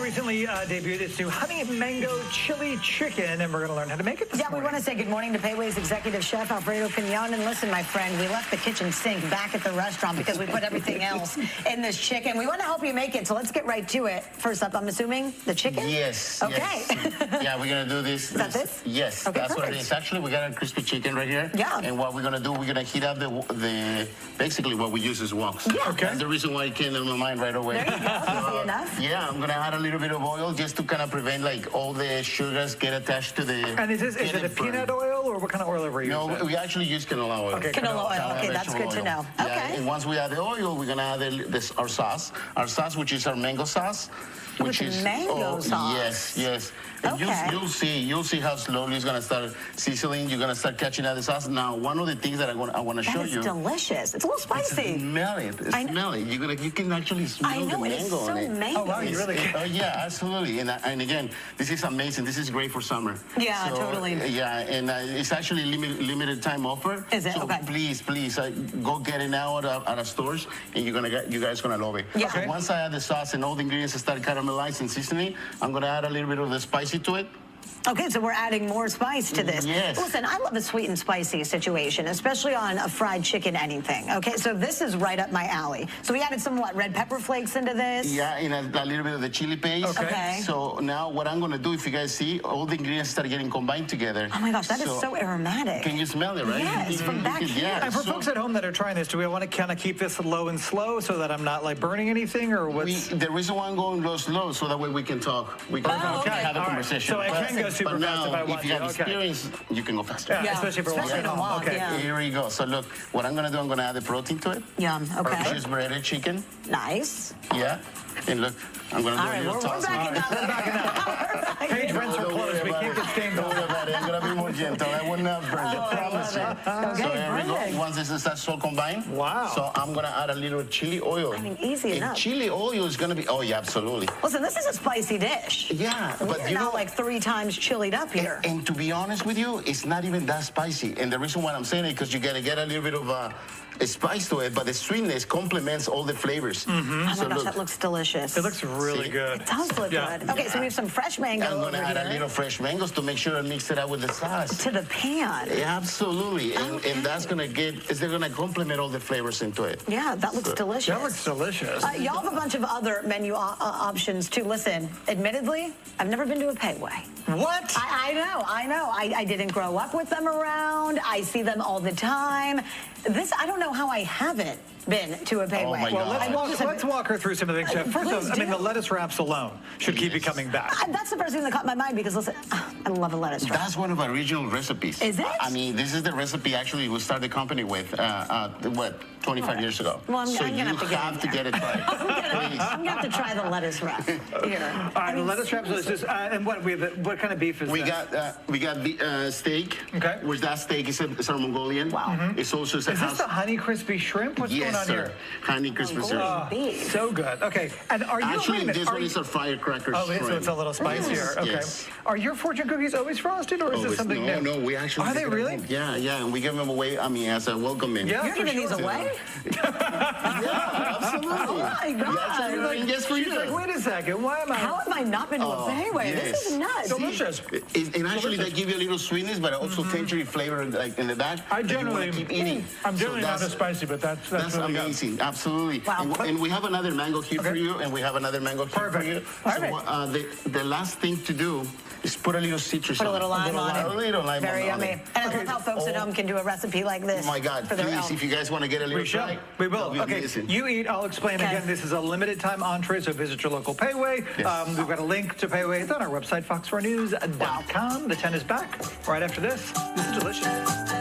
recently debuted its new honey mango chili chicken, and we're going to learn how to make it this morning. We want to say good morning to Pei Wei's executive chef, Alfredo. And listen, my friend, we left the kitchen sink back at the restaurant because we put everything else in this chicken. We want to help you make it, so let's get right to it. First up, I'm assuming the chicken? Yes. Okay. Yes. Yeah, we're going to do this. Is that this? Yes, okay, that's perfect. what it is. Actually, we got a crispy chicken right here. Yeah. And what we're going to do, we're going to heat up the basically what we use is woks. Yeah. Okay. That's the reason why it came in my mind right away. There you go. Easy enough. Yeah, I'm going to add a little bit of oil just to kind of prevent like all the sugars get attached to the... And is it a peanut oil, or what kind of oil are we using? No, we actually use canola oil. Okay, canola oil. Okay, that's good to know. Yeah, okay. and once we add the oil, we're going to add our sauce. Our sauce, which is our mango sauce. Which is mango sauce. Yes, yes. And okay. you'll see how slowly it's gonna start sizzling. You're gonna start catching out the sauce. Now, one of the things that I want to show you. It's delicious. It's a little spicy. Smell it. Smell it. You can actually smell the mango it is so on it. mango. Oh wow, you really can. Oh yeah, absolutely. And again, this is amazing. This is great for summer. Yeah, so, totally. Yeah, and it's actually limited time offer. Is it? So okay. Please, go get it now at our stores, and you guys gonna love it. Yeah. Okay. Once I add the sauce and all the ingredients start caramelized and seasoning, I'm gonna add a little bit of the spicy to it. Okay, so we're adding more spice to this. Yes. Listen, I love a sweet and spicy situation, especially on a fried chicken anything. Okay, so this is right up my alley. So we added some, red pepper flakes into this? Yeah, and a little bit of the chili paste. Okay. So now what I'm going to do, if you guys see, all the ingredients start getting combined together. Oh my gosh, that is so aromatic. Can you smell it, right? Yes, from back here. Yeah, And for folks at home that are trying this, do we want to kind of keep this low and slow so that I'm not burning anything, or what's... The reason why I'm going low slow, so that way we can talk. We can have a conversation. So I can go super fast if I want if you have experience, you can go faster. Yeah, especially for walking home. Okay, here we go. So look, what I'm going to do, I'm going to add the protein to it. Yum, okay. Our just breaded chicken. Nice. Yeah. And look, I'm going to do a little toss. We're backing up. Paige rents are closed. We can't get stained on it. I'm going to be more gentle. I will not burn. I promise you. Okay, so here we go. Once this starts so combined. Wow. So I'm going to add a little chili oil. I mean, easy enough. Chili oil is going to be, oh yeah, absolutely. Listen, this is a spicy dish. Yeah. We're now like 3 times chilied up here. And to be honest with you, it's not even that spicy. And the reason why I'm saying it, because you got to get a little bit of a spice to it, but the sweetness complements all the flavors. Oh my so gosh, look, that looks delicious. It looks really good. It does look good. Okay, so we have some fresh mango. I'm going to add a little fresh mangoes to make sure I mix it out with the sauce. To the pan. Yeah, absolutely. And that's going to they're going to complement all the flavors into it. Yeah, that looks delicious. That looks delicious. Y'all have a bunch of other menu options too. Listen, admittedly, I've never been to a Pei Wei. What? I know. I didn't grow up with them around. I see them all the time. I don't know how I haven't been to a Pei Wei. my God. Well, let's walk her through some of the things, Chef. First off, I mean, the lettuce wraps alone should keep you coming back. That's the first thing that caught my mind because, listen, I love a lettuce wrap. That's one of our original recipes. Is it? I mean, this is the recipe actually we started the company with, 25 years ago. Well, so I'm going to have to get it right. I'm going to have to try the lettuce wrap here. All right, the lettuce wraps. And what kind of beef is that? We got steak. Okay. Which that steak is our Mongolian. Wow. It's also Is this the honey crispy shrimp? What's going on here? Honey crispy shrimp. So good. Okay. And are you actually this one is our firecracker shrimp. So it's a little spicier. Okay. Yes. Are your fortune cookies always frosted, or is this something new? No, we actually. Are they really? Yeah, and we give them away. I mean, as a welcome in. Yeah, you're giving these away? Yeah, absolutely. Oh my God. Yes, for She's you. like, wait a second, why am I? How have I not been to a Pei Wei? Yes. This is nuts. Delicious. And actually, they give you a little sweetness, but also tangerine flavor like in the back. I generally keep eating. I'm generally not as spicy, but that's really amazing. Good. Absolutely. Wow. And we have another mango here for you, and we have another mango here for you. Perfect. So the last thing to do is put a little citrus Put on a little lime on it. A little lime Very on yummy. it. And I love how folks at home can do a recipe like this. Oh my God, for their please, own. if you guys want to get a little try. We will. Okay, amazing. you eat, I'll explain again. This is a limited time entree, so visit your local Pei Wei. Yes. We've got a link to Pei Wei. It's on our website, fox4news.com. The 10 is back right after this. This is delicious.